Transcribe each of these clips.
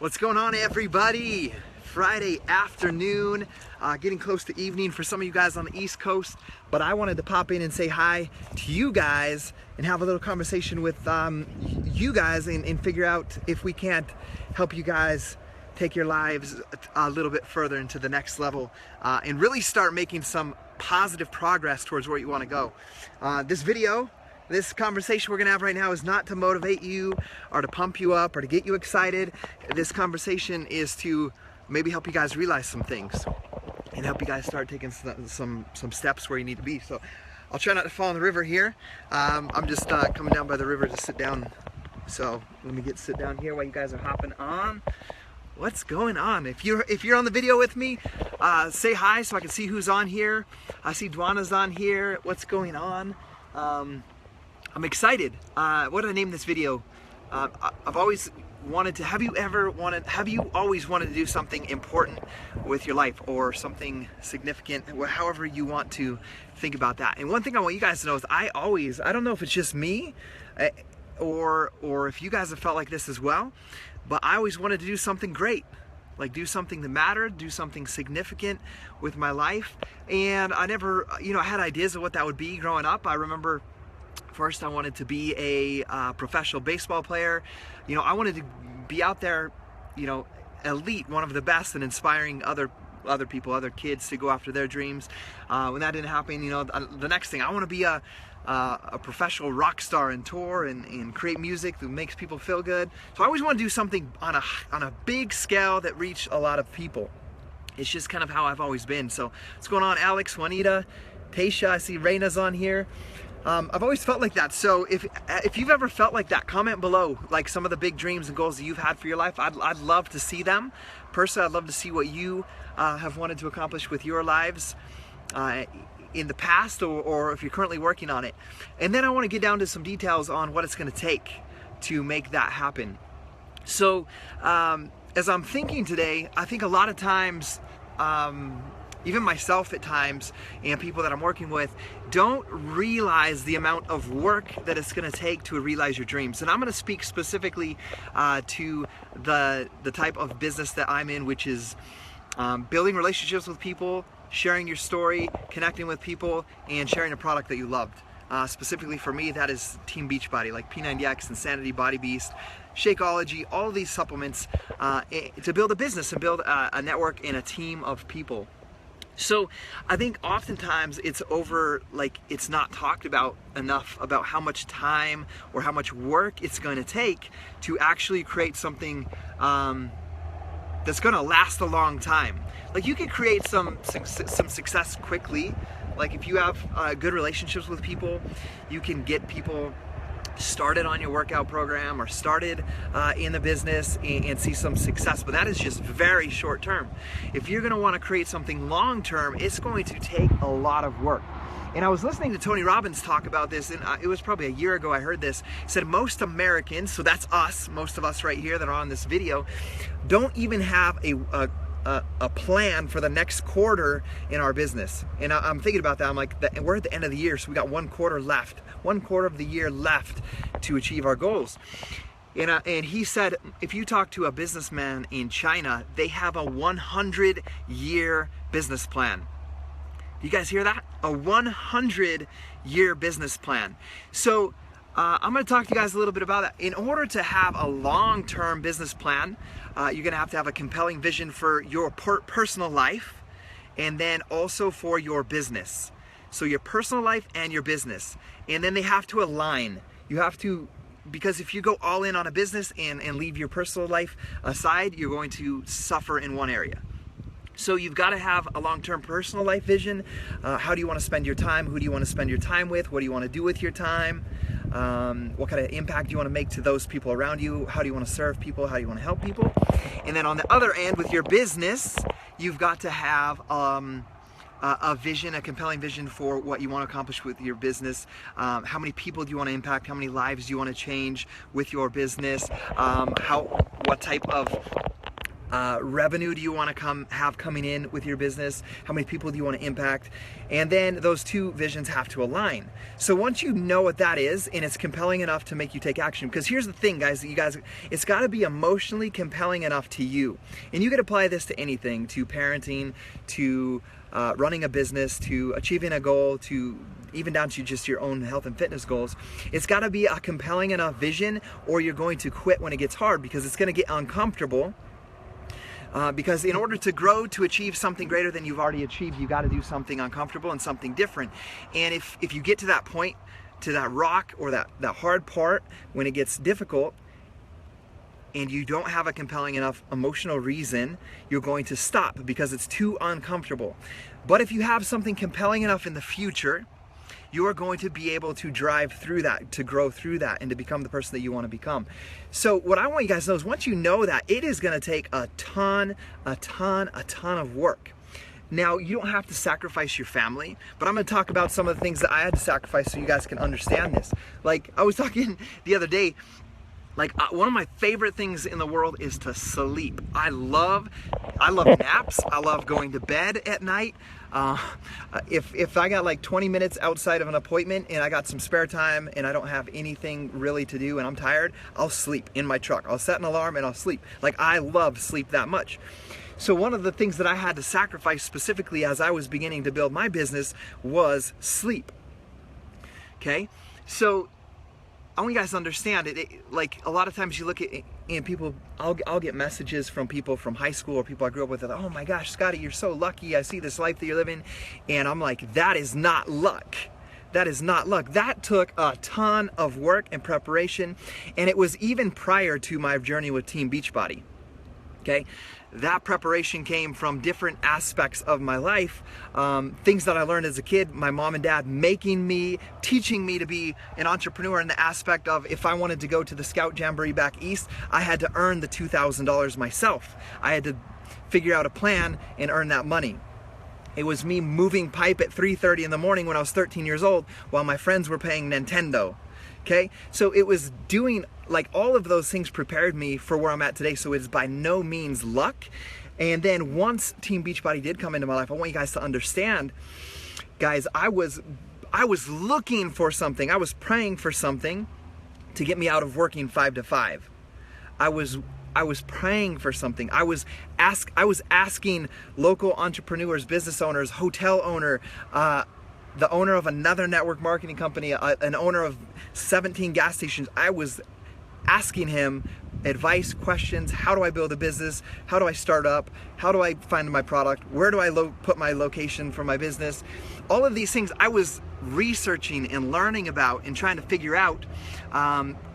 What's going on, everybody? Friday afternoon, getting close to evening for some of you guys on the East Coast, but I wanted to pop in and say hi to you guys and have a little conversation with you guys and figure out if we can't help you guys take your lives a little bit further into the next level and really start making some positive progress towards where you want to go. This conversation we're gonna have right now is not to motivate you or to pump you up or to get you excited. This conversation is to maybe help you guys realize some things and help you guys start taking some steps where you need to be. So I'll try not to fall in the river here. I'm just coming down by the river to sit down. So let me sit down here while you guys are hopping on. What's going on? If you're on the video with me, say hi so I can see who's on here. I see Dwana's on here. What's going on? I'm excited. What did I name this video? I've always wanted to, have you always wanted to do something important with your life or something significant, however you want to think about that. And one thing I want you guys to know is I don't know if it's just me or if you guys have felt like this as well, but I always wanted to do something great. Like do something that mattered, do something significant with my life. And I never, I had ideas of what that would be growing up. I remember first I wanted to be a professional baseball player. I wanted to be out there, elite, one of the best, and inspiring other people, other kids to go after their dreams. When that didn't happen, the next thing, I want to be a professional rock star and tour and create music that makes people feel good. So I always want to do something on a big scale that reach a lot of people. It's just kind of how I've always been. So what's going on, Alex, Juanita, Tasha? I see Raina's on here. I've always felt like that. So if you've ever felt like that, comment below like some of the big dreams and goals that you've had for your life. I'd love to see them. Personally, I'd love to see what you have wanted to accomplish with your lives in the past or if you're currently working on it. And then I want to get down to some details on what it's going to take to make that happen. So as I'm thinking today, I think a lot of times, even myself at times and people that I'm working with don't realize the amount of work that it's going to take to realize your dreams. And I'm going to speak specifically to the type of business that I'm in, which is building relationships with people, sharing your story, connecting with people, and sharing a product that you loved. Specifically for me, that is Team Beachbody, like P90X, Insanity, Body Beast, Shakeology, all of these supplements to build a business and build a network and a team of people. So I think oftentimes it's not talked about enough about how much time or how much work it's going to take to actually create something that's going to last a long time. Like you can create some success quickly. Like if you have good relationships with people, you can get people started on your workout program or started in the business and see some success, but that is just very short term. If you're going to want to create something long term, it's going to take a lot of work. And I was listening to Tony Robbins talk about this, and it was probably a year ago I heard this. He said most Americans, so that's us, most of us right here that are on this video, don't even have a plan for the next quarter in our business. And I'm thinking about that. I'm like, we're at the end of the year, so we got one quarter of the year left to achieve our goals. And he said, if you talk to a businessman in China, they have a 100-year business plan. Do you guys hear that? A 100-year business plan. So I'm going to talk to you guys a little bit about that. In order to have a long-term business plan, you're going to have a compelling vision for your personal life and then also for your business. So your personal life and your business. And then they have to align. You have to, because if you go all in on a business and leave your personal life aside, you're going to suffer in one area. So you've got to have a long-term personal life vision. How do you want to spend your time? Who do you want to spend your time with? What do you want to do with your time? What kind of impact do you want to make to those people around you? How do you want to serve people? How do you want to help people? And then on the other end, with your business, you've got to have a vision, a compelling vision for what you want to accomplish with your business. How many people do you want to impact? How many lives do you want to change with your business? What type of revenue do you want to have coming in with your business? How many people do you want to impact? And then those two visions have to align. So once you know what that is, and it's compelling enough to make you take action, because here's the thing, guys, it's got to be emotionally compelling enough to you. And you could apply this to anything, to parenting, to running a business, to achieving a goal, to even down to just your own health and fitness goals. It's got to be a compelling enough vision, or you're going to quit when it gets hard, because it's going to get uncomfortable. Because in order to grow, to achieve something greater than you've already achieved, you got to do something uncomfortable and something different. And if you get to that point, to that rock or that hard part when it gets difficult, and you don't have a compelling enough emotional reason, you're going to stop because it's too uncomfortable. But if you have something compelling enough in the future, you are going to be able to drive through that, to grow through that, and to become the person that you want to become. So what I want you guys to know is, once you know that, it is going to take a ton of work. Now, you don't have to sacrifice your family, but I'm going to talk about some of the things that I had to sacrifice so you guys can understand this. Like, I was talking the other day, one of my favorite things in the world is to sleep. I love naps. I love going to bed at night. If I got like 20 minutes outside of an appointment and I got some spare time and I don't have anything really to do and I'm tired, I'll sleep in my truck. I'll set an alarm and I'll sleep. Like, I love sleep that much. So one of the things that I had to sacrifice specifically as I was beginning to build my business was sleep. Okay? So I want you guys to understand it. Like, a lot of times you look at and people, I'll get messages from people from high school or people I grew up with that, oh my gosh, Scotty, you're so lucky. I see this life that you're living. And I'm like, that is not luck. That is not luck. That took a ton of work and preparation. And it was even prior to my journey with Team Beachbody. Okay? That preparation came from different aspects of my life, things that I learned as a kid, my mom and dad making me, teaching me to be an entrepreneur in the aspect of, if I wanted to go to the Scout Jamboree back east, I had to earn the $2,000 myself. I had to figure out a plan and earn that money. It was me moving pipe at 3:30 in the morning when I was 13 years old while my friends were playing Nintendo. Okay, so it was doing, like, all of those things prepared me for where I'm at today. So it's by no means luck. And then once Team Beachbody did come into my life, I want you guys to understand, guys, I was looking for something. I was praying for something to get me out of working 5 to 5. I was praying for something. I was asking local entrepreneurs, business owners, hotel owner, the owner of another network marketing company, an owner of 17 gas stations. I was asking him advice, questions. How do I build a business? How do I start up? How do I find my product? Where do I put my location for my business? All of these things I was researching and learning about and trying to figure out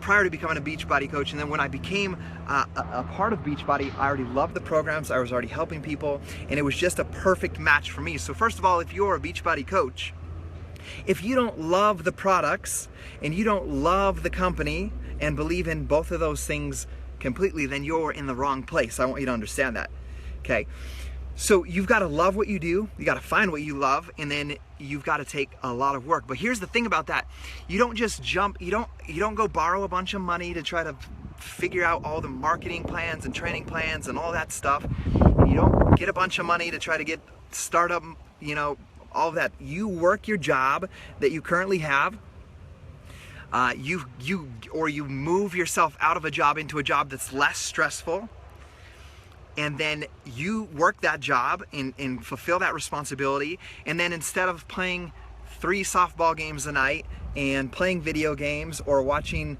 prior to becoming a Beachbody coach. And then when I became a part of Beachbody, I already loved the programs. I was already helping people, and it was just a perfect match for me. So first of all, if you're a Beachbody coach, if you don't love the products and you don't love the company and believe in both of those things completely, then you're in the wrong place. I want you to understand that. Okay? So you've got to love what you do, you got to find what you love, and then you've got to take a lot of work. But here's the thing about that. You don't just jump, you don't go borrow a bunch of money to try to figure out all the marketing plans and training plans and all that stuff. You don't get a bunch of money to try to get startup, all of that. You work your job that you currently have. You move yourself out of a job into a job that's less stressful, and then you work that job and fulfill that responsibility. And then instead of playing 3 softball games a night and playing video games or watching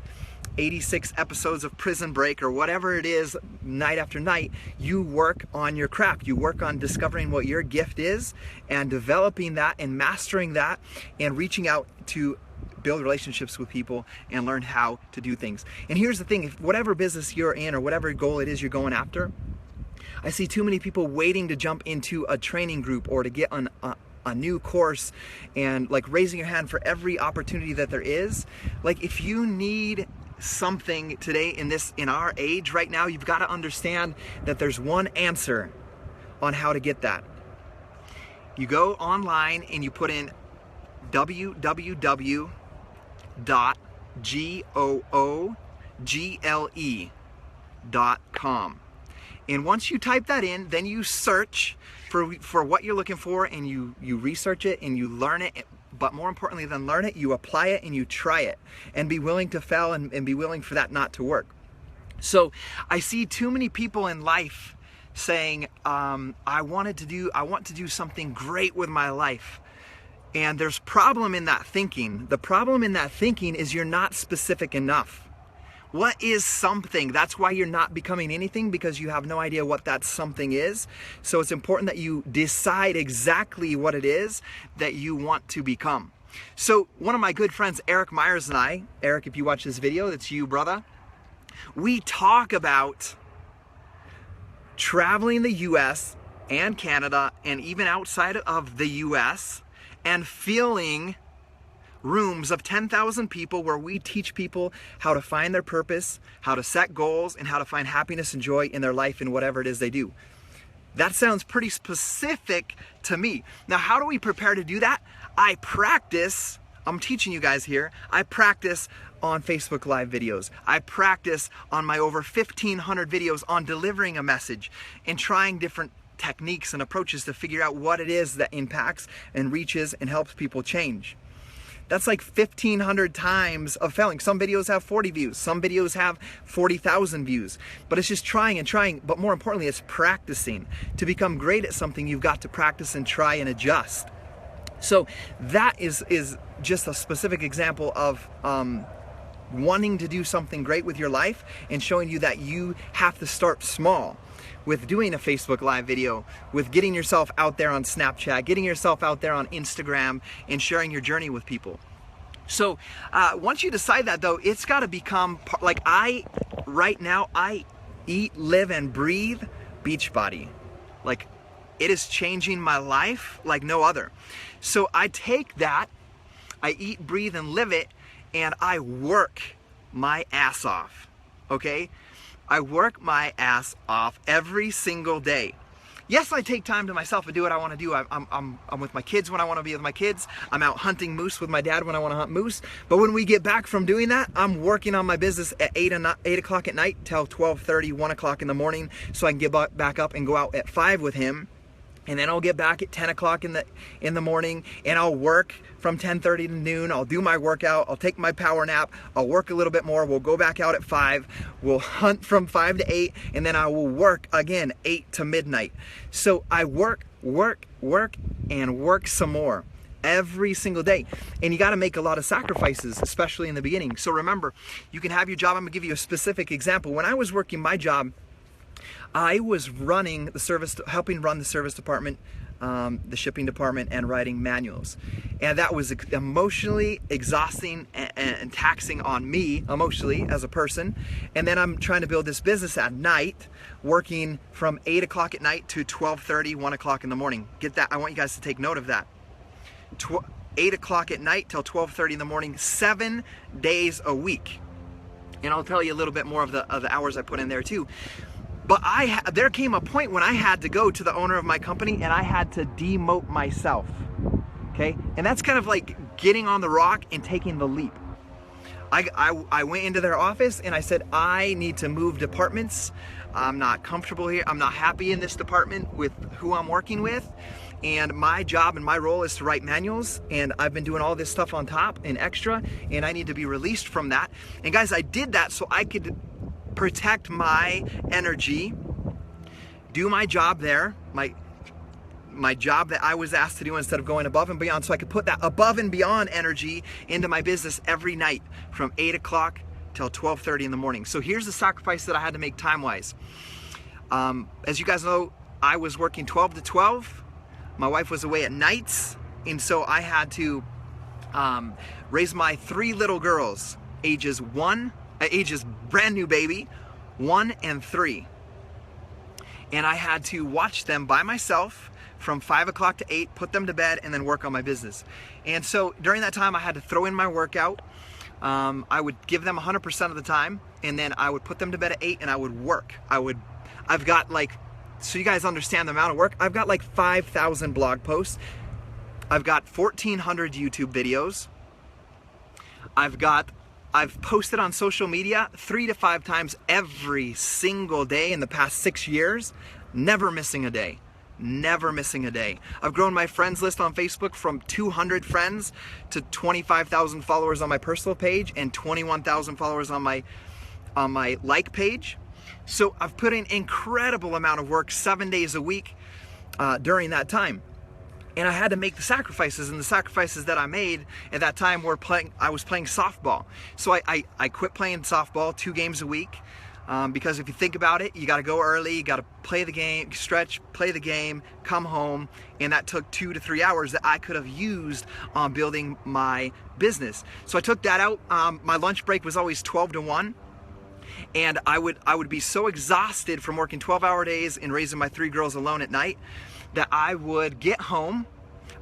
86 episodes of Prison Break or whatever it is night after night, you work on your craft. You work on discovering what your gift is and developing that and mastering that and reaching out to build relationships with people and learn how to do things. And here's the thing, if whatever business you're in or whatever goal it is you're going after, I see too many people waiting to jump into a training group or to get on a new course and like raising your hand for every opportunity that there is. Like, if you need something today in our age right now, you've got to understand that there's one answer on how to get that. You go online and you put in www.google.com, And once you type that in, then you search for what you're looking for, and you research it and you learn it. But more importantly than learn it, you apply it and you try it, and be willing to fail and be willing for that not to work. So I see too many people in life saying, I want to do something great with my life. And there's problem in that thinking. The problem in that thinking is you're not specific enough. What is something? That's why you're not becoming anything, because you have no idea what that something is. So it's important that you decide exactly what it is that you want to become. So one of my good friends, Eric Myers, and I, Eric, if you watch this video, that's you, brother. We talk about traveling the US and Canada and even outside of the US and filling rooms of 10,000 people where we teach people how to find their purpose, how to set goals, and how to find happiness and joy in their life in whatever it is they do. That sounds pretty specific to me. Now, how do we prepare to do that? I practice, I'm teaching you guys here, I practice on Facebook Live videos. I practice on my over 1,500 videos on delivering a message and trying different techniques and approaches to figure out what it is that impacts and reaches and helps people change. That's like 1,500 times of failing. Some videos have 40 views. Some videos have 40,000 views. But it's just trying and trying. But more importantly, it's practicing. To become great at something, you've got to practice and try and adjust. So that is just a specific example of wanting to do something great with your life, and showing you that you have to start small with doing a Facebook Live video, with getting yourself out there on Snapchat, getting yourself out there on Instagram, and sharing your journey with people. So once you decide that, though, it's got to become, like right now, I eat, live, and breathe Beachbody. Like, it is changing my life like no other. So I take that, I eat, breathe, and live it, and I work my ass off, okay? I work my ass off every single day. Yes, I take time to myself and do what I want to do. I'm with my kids when I want to be with my kids. I'm out hunting moose with my dad when I want to hunt moose. But when we get back from doing that, I'm working on my business at 8 o'clock at night till 12:30, 1 o'clock in the morning, so I can get back up and go out at 5 with him. And then I'll get back at 10 o'clock in the morning, and I'll work from 10:30 to noon. I'll do my workout, I'll take my power nap, I'll work a little bit more, we'll go back out at 5, we'll hunt from 5 to 8, and then I will work again 8 to midnight. So I work, and work some more every single day. And you got to make a lot of sacrifices, especially in the beginning. So remember, you can have your job. I'm going to give you a specific example. When I was working my job, I was running the service, helping run the service department, the shipping department, and writing manuals. And that was emotionally exhausting and taxing on me emotionally as a person. And then I'm trying to build this business at night, working from 8 o'clock at night to 12:30, 1 o'clock in the morning. Get that? I want you guys to take note of that. 8 o'clock at night till 12:30 in the morning, 7 days a week. And I'll tell you a little bit more of the hours I put in there too. But there came a point when I had to go to the owner of my company and I had to demote myself, okay? And that's kind of like getting on the rock and taking the leap. I went into their office and I said, I need to move departments. I'm not comfortable here. I'm not happy in this department with who I'm working with. And my job and my role is to write manuals, and I've been doing all this stuff on top and extra, and I need to be released from that. And guys, I did that so I could protect my energy, do my job there, my job that I was asked to do instead of going above and beyond, so I could put that above and beyond energy into my business every night from 8 o'clock till 12:30 in the morning. So here's the sacrifice that I had to make time-wise. As you guys know, I was working 12 to 12. My wife was away at nights, and so I had to raise my 3 little girls, ages brand new baby, 1 and 3. And I had to watch them by myself from 5 o'clock to 8, put them to bed, and then work on my business. And so during that time, I had to throw in my workout. I would give them 100% of the time, and then I would put them to bed at 8, and I would work. I've got like, so you guys understand the amount of work, I've got like 5,000 blog posts. I've got 1,400 YouTube videos. I've got I've posted on social media 3 to 5 times every single day in the past 6 years, never missing a day. Never missing a day. I've grown my friends list on Facebook from 200 friends to 25,000 followers on my personal page and 21,000 followers on my like page. So I've put in incredible amount of work 7 days a week during that time. And I had to make the sacrifices, and the sacrifices that I made at that time were I was playing softball. So I quit playing softball 2 games a week. Because if you think about it, you got to go early, you got to play the game, stretch, play the game, come home, and that took 2 to 3 hours that I could have used on building my business. So I took that out. My lunch break was always 12 to 1, and I would be so exhausted from working 12-hour days and raising my 3 girls alone at night that I would get home,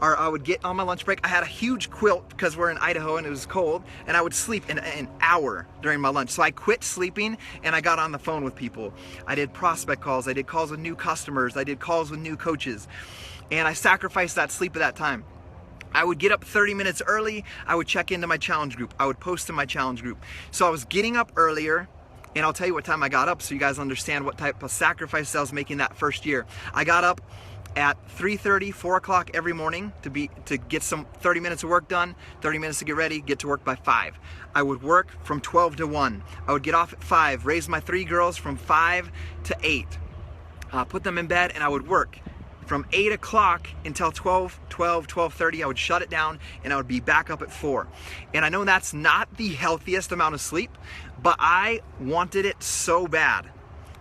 or I would get on my lunch break. I had a huge quilt because we're in Idaho and it was cold, and I would sleep an hour during my lunch. So I quit sleeping and I got on the phone with people. I did prospect calls, I did calls with new customers, I did calls with new coaches, and I sacrificed that sleep at that time. I would get up 30 minutes early, I would check into my challenge group, I would post in my challenge group. So I was getting up earlier, and I'll tell you what time I got up so you guys understand what type of sacrifices I was making that first year. I got up at 3:30, 4 o'clock every morning to get some 30 minutes of work done, 30 minutes to get ready, get to work by 5. I would work from 12 to 1. I would get off at 5, raise my 3 girls from 5 to 8, put them in bed, and I would work from 8 o'clock until 12:30. I would shut it down and I would be back up at 4. And I know that's not the healthiest amount of sleep, but I wanted it so bad.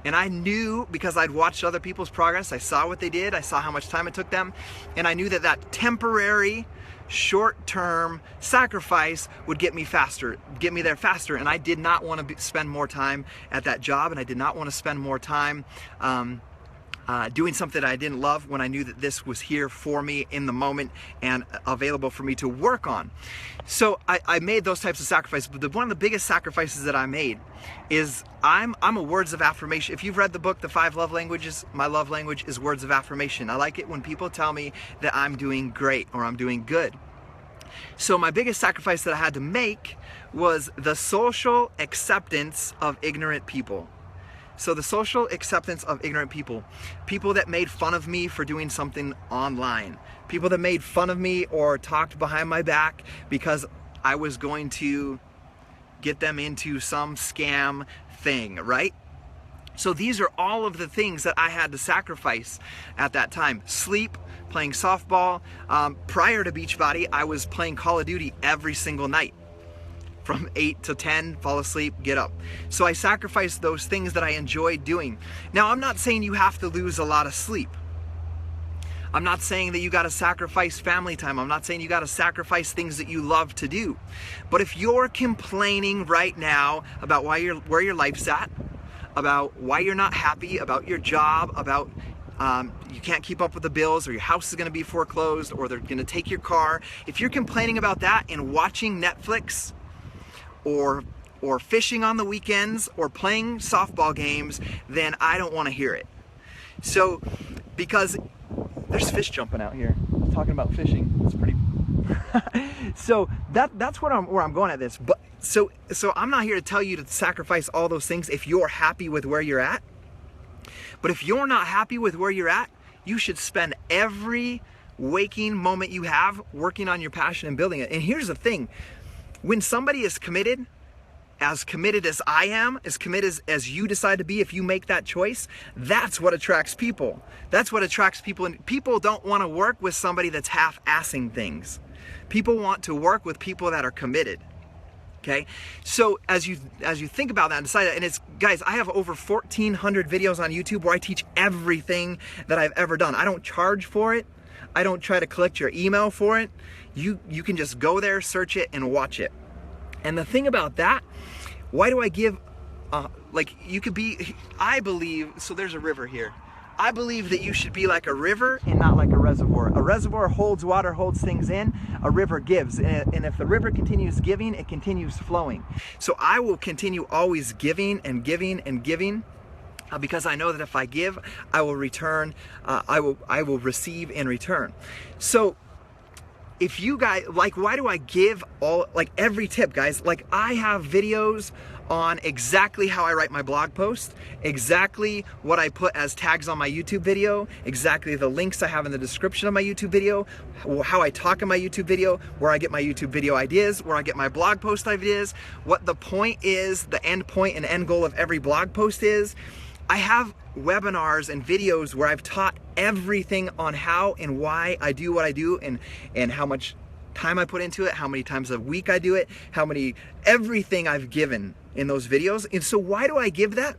And I knew, because I'd watched other people's progress, I saw what they did, I saw how much time it took them, and I knew that that temporary, short-term sacrifice would get me there faster. And I did not want to spend more time at that job, and I did not want to spend more time doing something that I didn't love when I knew that this was here for me in the moment and available for me to work on. So I made those types of sacrifices, but one of the biggest sacrifices that I made is I'm a words of affirmation. If you've read the book, The 5 Love Languages, my love language is words of affirmation. I like it when people tell me that I'm doing great or I'm doing good. So my biggest sacrifice that I had to make was the social acceptance of ignorant people. So the social acceptance of ignorant people. People that made fun of me for doing something online. People that made fun of me or talked behind my back because I was going to get them into some scam thing, right? So these are all of the things that I had to sacrifice at that time. Sleep, playing softball. Prior to Beachbody, I was playing Call of Duty every single night. From 8 to 10, fall asleep, get up. So I sacrificed those things that I enjoyed doing. Now, I'm not saying you have to lose a lot of sleep. I'm not saying that you got to sacrifice family time. I'm not saying you got to sacrifice things that you love to do. But if you're complaining right now about where your life's at, about why you're not happy, about your job, about you can't keep up with the bills, or your house is going to be foreclosed, or they're going to take your car. If you're complaining about that and watching Netflix, or fishing on the weekends, or playing softball games, then I don't want to hear it. So, because there's fish jumping out here. Talking about fishing, it's pretty. So that's where I'm going at this. But so I'm not here to tell you to sacrifice all those things if you're happy with where you're at. But if you're not happy with where you're at, you should spend every waking moment you have working on your passion and building it. And here's the thing. When somebody is committed as I am, as committed as you decide to be, if you make that choice, that's what attracts people. That's what attracts people. And people don't want to work with somebody that's half-assing things. People want to work with people that are committed. Okay? So as you think about that and decide that, and it's, guys, I have over 1,400 videos on YouTube where I teach everything that I've ever done. I don't charge for it. I don't try to collect your email for it. You can just go there, search it, and watch it. And the thing about that, why do I give, I believe, so there's a river here. I believe that you should be like a river and not like a reservoir. A reservoir holds water, holds things in. A river gives. And if the river continues giving, it continues flowing. So I will continue always giving and giving and giving. Because I know that if I give, I will return. I will receive in return. So if you guys, like, why do I give all, like, every tip, guys? Like, I have videos on exactly how I write my blog post, exactly what I put as tags on my YouTube video, exactly the links I have in the description of my YouTube video, how I talk in my YouTube video, where I get my YouTube video ideas, where I get my blog post ideas, what the point is, the end point and end goal of every blog post is. I have webinars and videos where I've taught everything on how and why I do what I do, and how much time I put into it, how many times a week I do it, everything I've given in those videos. And so why do I give that?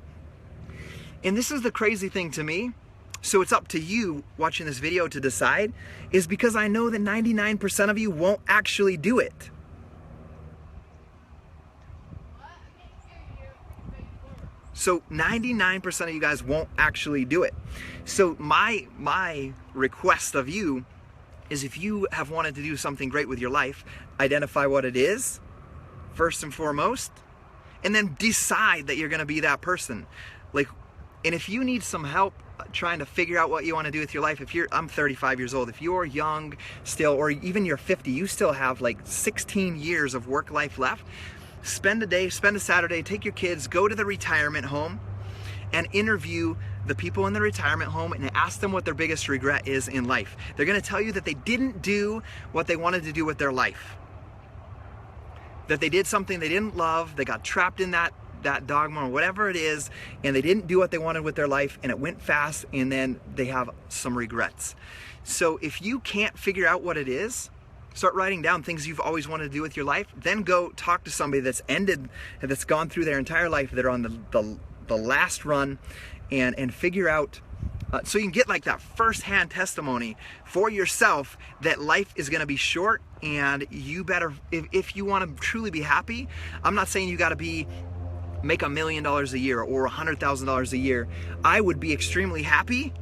And this is the crazy thing to me. So it's up to you watching this video to decide, is because I know that 99% of you won't actually do it. So 99% of you guys won't actually do it. So my request of you is, if you have wanted to do something great with your life, identify what it is first and foremost, and then decide that you're going to be that person. Like, and if you need some help trying to figure out what you want to do with your life, I'm 35 years old, if you're young still, or even you're 50, you still have like 16 years of work life left. Spend a Saturday, take your kids, go to the retirement home and interview the people in the retirement home and ask them what their biggest regret is in life. They're going to tell you that they didn't do what they wanted to do with their life. That they did something they didn't love, they got trapped in that dogma or whatever it is, and they didn't do what they wanted with their life, and it went fast, and then they have some regrets. So if you can't figure out what it is, start writing down things you've always wanted to do with your life, then go talk to somebody that's gone through their entire life, they're on the last run, and figure out, so you can get like that first-hand testimony for yourself that life is going to be short, and you better, if you want to truly be happy, I'm not saying you got to make $1 million a year or $100,000 a year. I would be extremely happy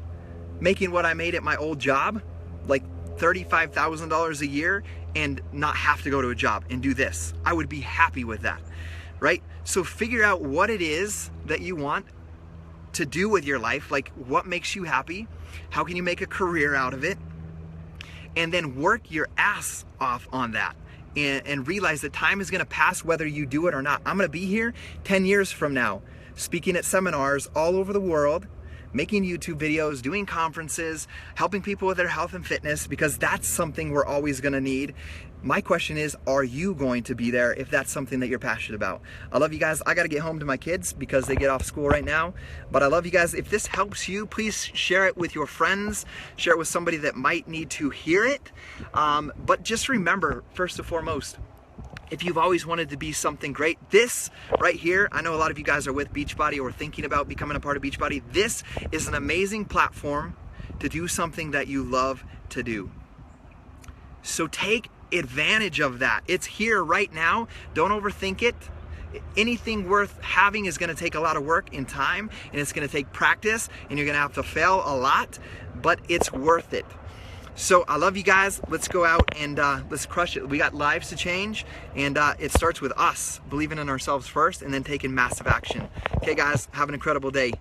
making what I made at my old job, like $35,000 a year, and not have to go to a job and do this. I would be happy with that, right? So figure out what it is that you want to do with your life, like what makes you happy, how can you make a career out of it, and then work your ass off on that, and realize that time is going to pass whether you do it or not. I'm going to be here 10 years from now, speaking at seminars all over the world, making YouTube videos, doing conferences, helping people with their health and fitness, because that's something we're always going to need. My question is, are you going to be there if that's something that you're passionate about? I love you guys. I got to get home to my kids because they get off school right now. But I love you guys. If this helps you, please share it with your friends. Share it with somebody that might need to hear it. But just remember, first and foremost, if you've always wanted to be something great, this right here, I know a lot of you guys are with Beachbody or thinking about becoming a part of Beachbody. This is an amazing platform to do something that you love to do. So take advantage of that. It's here right now. Don't overthink it. Anything worth having is going to take a lot of work and time, and it's going to take practice, and you're going to have to fail a lot, but it's worth it. So I love you guys. Let's go out and let's crush it. We got lives to change, and it starts with us believing in ourselves first and then taking massive action. Okay guys, have an incredible day.